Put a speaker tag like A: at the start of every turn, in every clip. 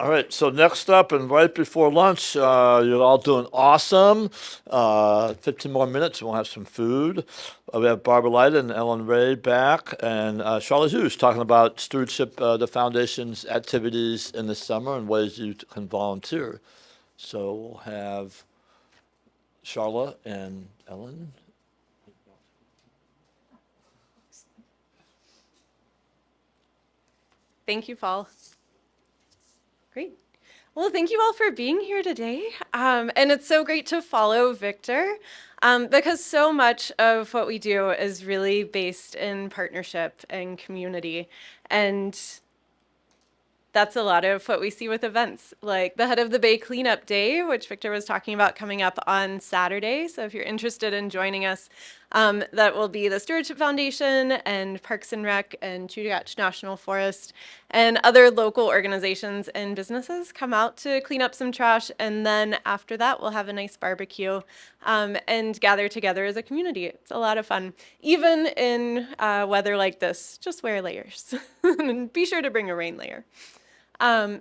A: All right, so next up and right before lunch, you're all doing awesome. 15 more minutes, and we'll have some food. We have Barbara Lydon and Ellen Ray back, and Charla Hughes talking about stewardship, the foundation's activities in the summer and ways you can volunteer. So we'll have Charla and Ellen.
B: Thank you, Paul. Great. Well, thank you all for being here today. And it's so great to follow Victor because so much of what we do is really based in partnership and community. And that's a lot of what we see with events like the Head of the Bay Cleanup Day, which Victor was talking about coming up on Saturday. So if you're interested in joining us, that will be the Stewardship Foundation and Parks and Rec and Chugach National Forest and other local organizations and businesses come out to clean up some trash. And then after that, we'll have a nice barbecue and gather together as a community. It's a lot of fun. Even in weather like this, just wear layers and be sure to bring a rain layer.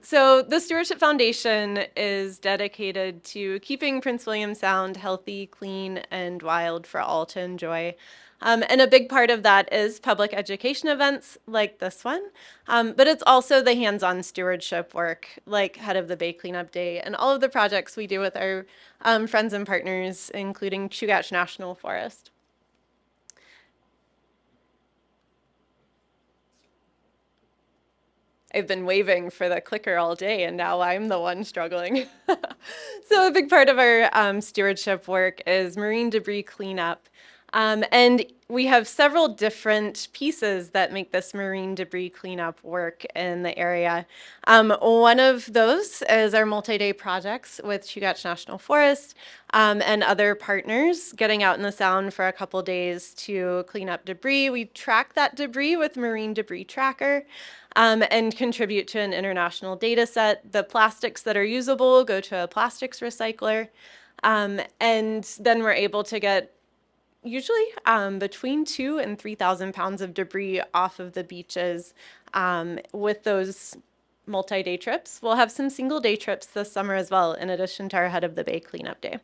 B: So the Stewardship Foundation is dedicated to keeping Prince William Sound healthy, clean, and wild for all to enjoy. And a big part of that is public education events like this one, but it's also the hands-on stewardship work like Head of the Bay Cleanup Day and all of the projects we do with our friends and partners, including Chugach National Forest. I've been waving for the clicker all day, and now I'm the one struggling. So a big part of our stewardship work is marine debris cleanup. And we have several different pieces that make this marine debris cleanup work in the area. One of those is our multi-day projects with Chugach National Forest and other partners getting out in the Sound for a couple days to clean up debris. We track that debris with Marine Debris Tracker and contribute to an international data set. The plastics that are usable go to a plastics recycler. And then we're able to get usually between 2,000 and 3,000 pounds of debris off of the beaches with those multi-day trips. We'll have some single-day trips this summer as well, in addition to our Head of the Bay Cleanup Day.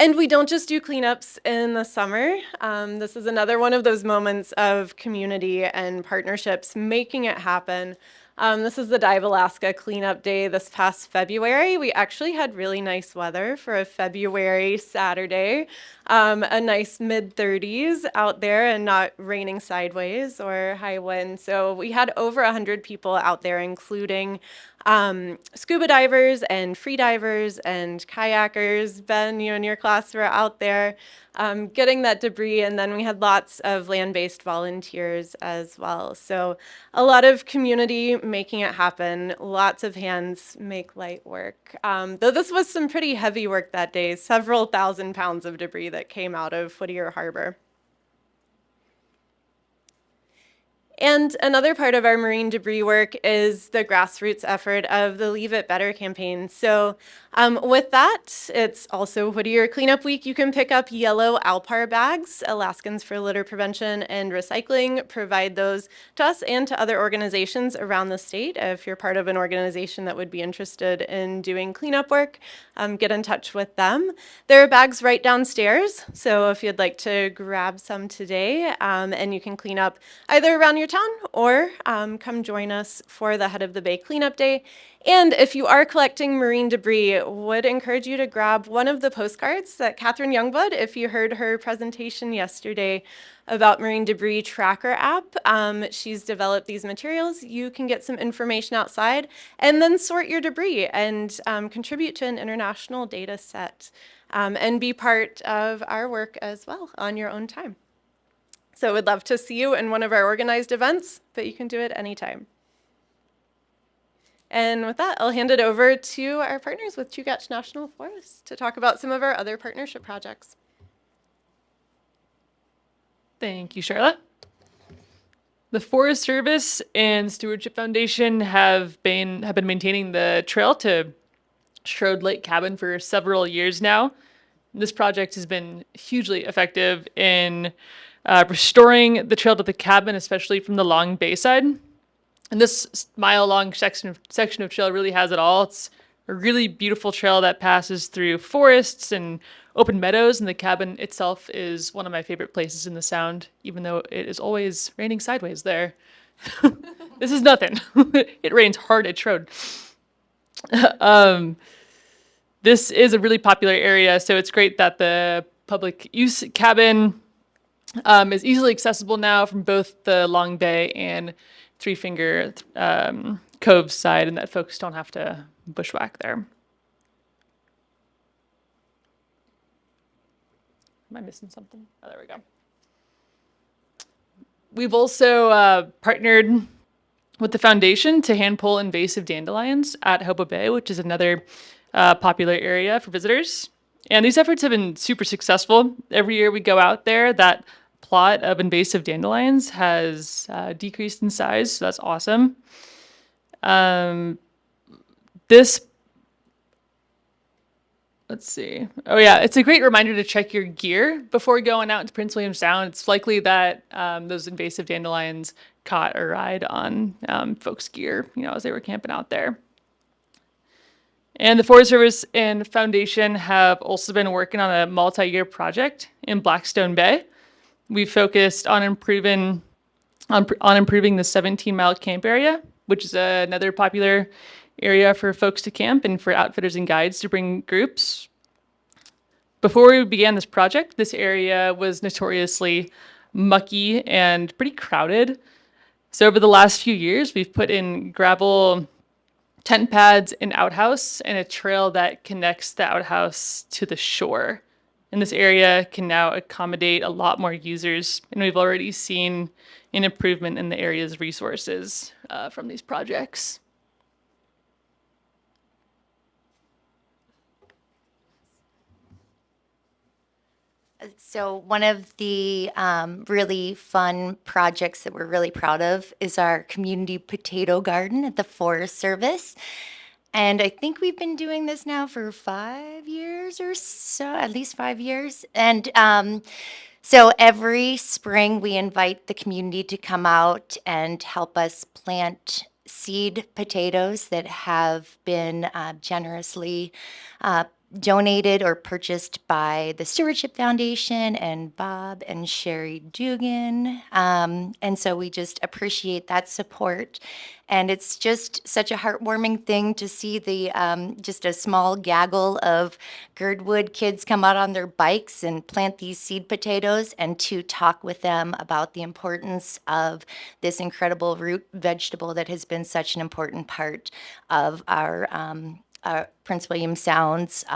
B: And we don't just do cleanups in the summer. This is another one of those moments of community and partnerships making it happen. This is the Dive Alaska Cleanup Day this past February. We actually had really nice weather for a February Saturday, a nice mid-30s out there and not raining sideways or high wind. So we had over 100 people out there, including scuba divers and free divers and kayakers. Ben, you and your class were out there getting that debris, and then we had lots of land-based volunteers as well. So a lot of community making it happen, lots of hands make light work. Though this was some pretty heavy work that day, several thousand pounds of debris that came out of Whittier Harbor. And another part of our marine debris work is the grassroots effort of the Leave It Better campaign. So with that, it's also Whittier Cleanup Week. You can pick up yellow Alpar bags. Alaskans for Litter Prevention and Recycling provide those to us and to other organizations around the state. If you're part of an organization that would be interested in doing cleanup work, get in touch with them. There are bags right downstairs, so if you'd like to grab some today, and you can clean up either around your town or come join us for the Head of the Bay Cleanup Day. And if you are collecting marine debris, would encourage you to grab one of the postcards that Catherine Youngblood, if you heard her presentation yesterday about Marine Debris Tracker app, she's developed these materials. You can get some information outside and then sort your debris and contribute to an international data set and be part of our work as well on your own time. So we'd love to see you in one of our organized events, but you can do it anytime. And with that, I'll hand it over to our partners with Chugach National Forest to talk about some of our other partnership projects.
C: Thank you, Charla. The Forest Service and Stewardship Foundation have been maintaining the trail to Shrode Lake Cabin for several years now. This project has been hugely effective in restoring the trail to the cabin, especially from the Long Bay side. And this mile-long section of trail really has it all. It's a really beautiful trail that passes through forests and open meadows, and the cabin itself is one of my favorite places in the Sound, even though it is always raining sideways there. This is nothing. It rains hard at Trode. This is a really popular area, so it's great that the public use cabin is easily accessible now from both the Long Bay and Three Finger Cove side, and that folks don't have to bushwhack there. Am I missing something? Oh, there we go. We've also partnered with the foundation to hand pull invasive dandelions at Hobo Bay, which is another popular area for visitors. And these efforts have been super successful. Every year we go out there, that plot of invasive dandelions has decreased in size, so that's awesome. Let's see. Oh yeah, it's a great reminder to check your gear before going out into Prince William Sound. It's likely that those invasive dandelions caught a ride on folks' gear, as they were camping out there. And the Forest Service and Foundation have also been working on a multi-year project in Blackstone Bay. We focused on improving the 17-mile camp area, which is another popular area for folks to camp and for outfitters and guides to bring groups. Before we began this project, this area was notoriously mucky and pretty crowded. So over the last few years, we've put in gravel tent pads, an outhouse, and a trail that connects the outhouse to the shore. And this area can now accommodate a lot more users, and we've already seen an improvement in the area's resources from these projects.
D: So one of the really fun projects that we're really proud of is our community potato garden at the Forest Service. And I think we've been doing this now for 5 years or so, at least 5 years. And so every spring we invite the community to come out and help us plant seed potatoes that have been generously donated or purchased by the Stewardship Foundation and Bob and Sherry Dugan. And so we just appreciate that support. And it's just such a heartwarming thing to see the just a small gaggle of Girdwood kids come out on their bikes and plant these seed potatoes, and to talk with them about the importance of this incredible root vegetable that has been such an important part of our Prince William Sound's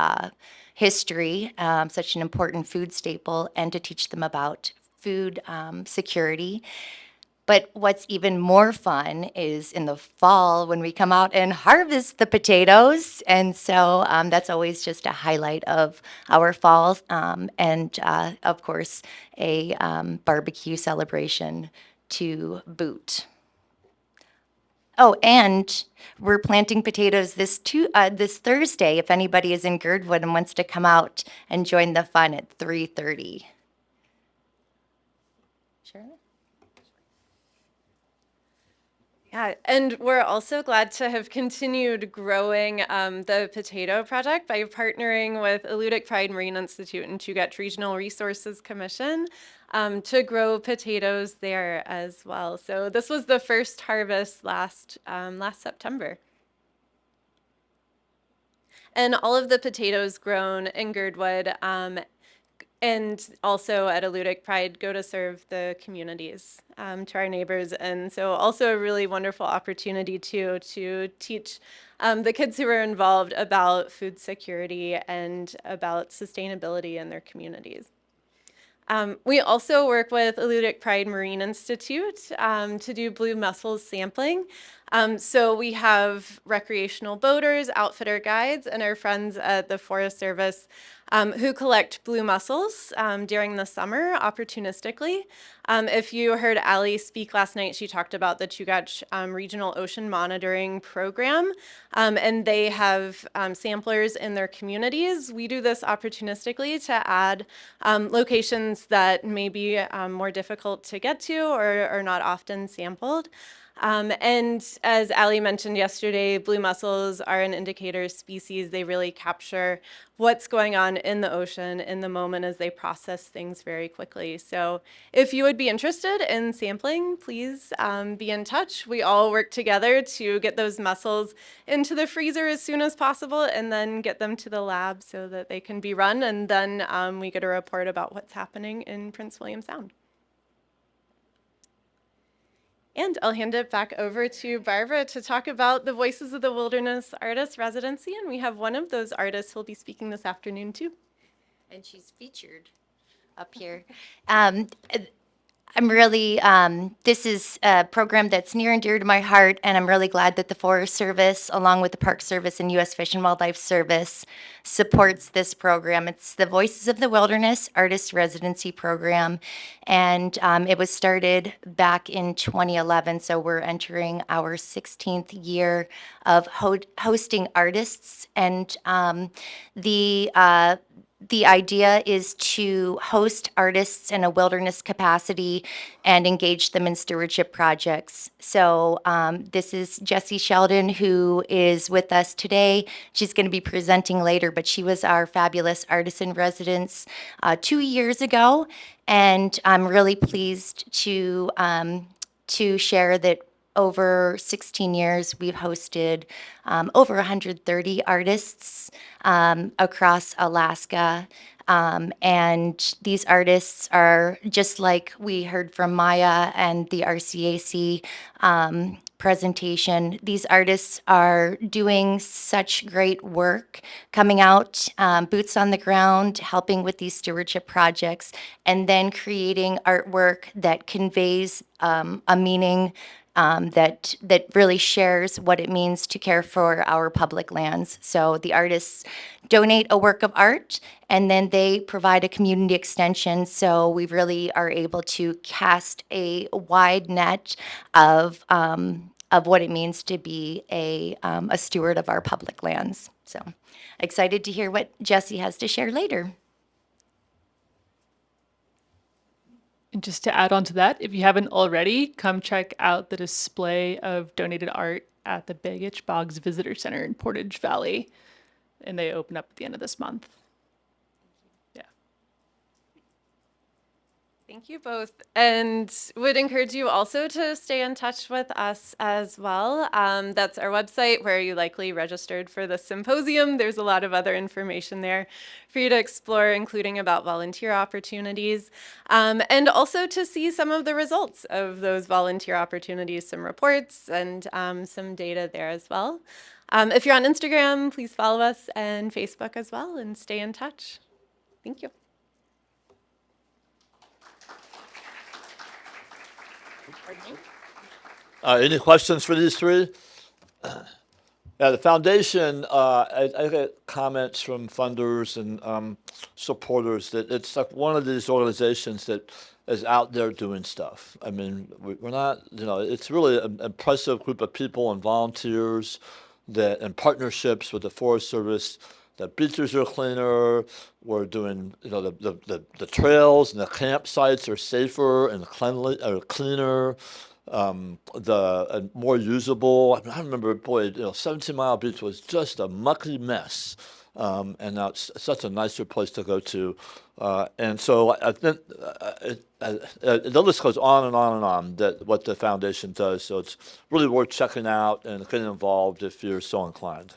D: history, such an important food staple, and to teach them about food security. But what's even more fun is in the fall when we come out and harvest the potatoes. And so that's always just a highlight of our fall, and of course, a barbecue celebration to boot. Oh, and we're planting potatoes this Thursday if anybody is in Girdwood and wants to come out and join the fun at 3:30. Sure.
B: Yeah, and we're also glad to have continued growing the potato project by partnering with Alludic Pride Marine Institute and Chugach Regional Resources Commission to grow potatoes there as well. So this was the first harvest last September. And all of the potatoes grown in Girdwood and also at Alludic Pride go to serve the communities, to our neighbors. And so also a really wonderful opportunity to teach the kids who are involved about food security and about sustainability in their communities. We also work with Alludic Pride Marine Institute to do blue mussels sampling. So we have recreational boaters, outfitter guides, and our friends at the Forest Service who collect blue mussels during the summer opportunistically. If you heard Allie speak last night, she talked about the Chugach Regional Ocean Monitoring Program, and they have samplers in their communities. We do this opportunistically to add locations that may be more difficult to get to or are not often sampled. And as Ali mentioned yesterday, blue mussels are an indicator species. They really capture what's going on in the ocean in the moment as they process things very quickly. So if you would be interested in sampling, please be in touch. We all work together to get those mussels into the freezer as soon as possible and then get them to the lab so that they can be run. And then we get a report about what's happening in Prince William Sound. And I'll hand it back over to Barbara to talk about the Voices of the Wilderness Artist Residency. And we have one of those artists who will be speaking this afternoon, too.
D: And she's featured up here. I'm really, this is a program that's near and dear to my heart, and I'm really glad that the Forest Service, along with the Park Service and U.S. Fish and Wildlife Service, supports this program. It's the Voices of the Wilderness Artist Residency Program, and it was started back in 2011, so we're entering our 16th year of hosting artists, and the idea is to host artists in a wilderness capacity and engage them in stewardship projects. So this is Jessie Sheldon, who is with us today. She's going to be presenting later, but she was our fabulous artist in residence 2 years ago. And I'm really pleased to share that over 16 years, we've hosted over 130 artists across Alaska. And these artists are, just like we heard from Maya and the RCAC presentation, these artists are doing such great work, coming out, boots on the ground, helping with these stewardship projects, and then creating artwork that conveys a meaning that really shares what it means to care for our public lands. So the artists donate a work of art, and then they provide a community extension. So we really are able to cast a wide net of what it means to be a steward of our public lands. So excited to hear what Jessie has to share later.
C: And just to add on to that, if you haven't already, come check out the display of donated art at the Big Itch Boggs Visitor Center in Portage Valley. And they open up at the end of this month. Yeah.
B: Thank you both. And would encourage you also to stay in touch with us as well. That's our website where you likely registered for the symposium. There's a lot of other information there for you to explore, including about volunteer opportunities, and also to see some of the results of those volunteer opportunities, some reports and some data there as well. If you're on Instagram, please follow us, and Facebook as well, and stay in touch. Thank you.
A: Any questions for these three? Yeah, the foundation, I get comments from funders and supporters that it's like one of these organizations that is out there doing stuff. I mean, we're not, it's really an impressive group of people and volunteers that, in partnerships with the Forest Service, the beaches are cleaner. We're doing, the trails and the campsites are safer and cleaner. More usable. I remember, 17 Mile Beach was just a mucky mess. And now it's such a nicer place to go to. And so I think the list goes on and on and on, that what the foundation does. So it's really worth checking out and getting involved if you're so inclined.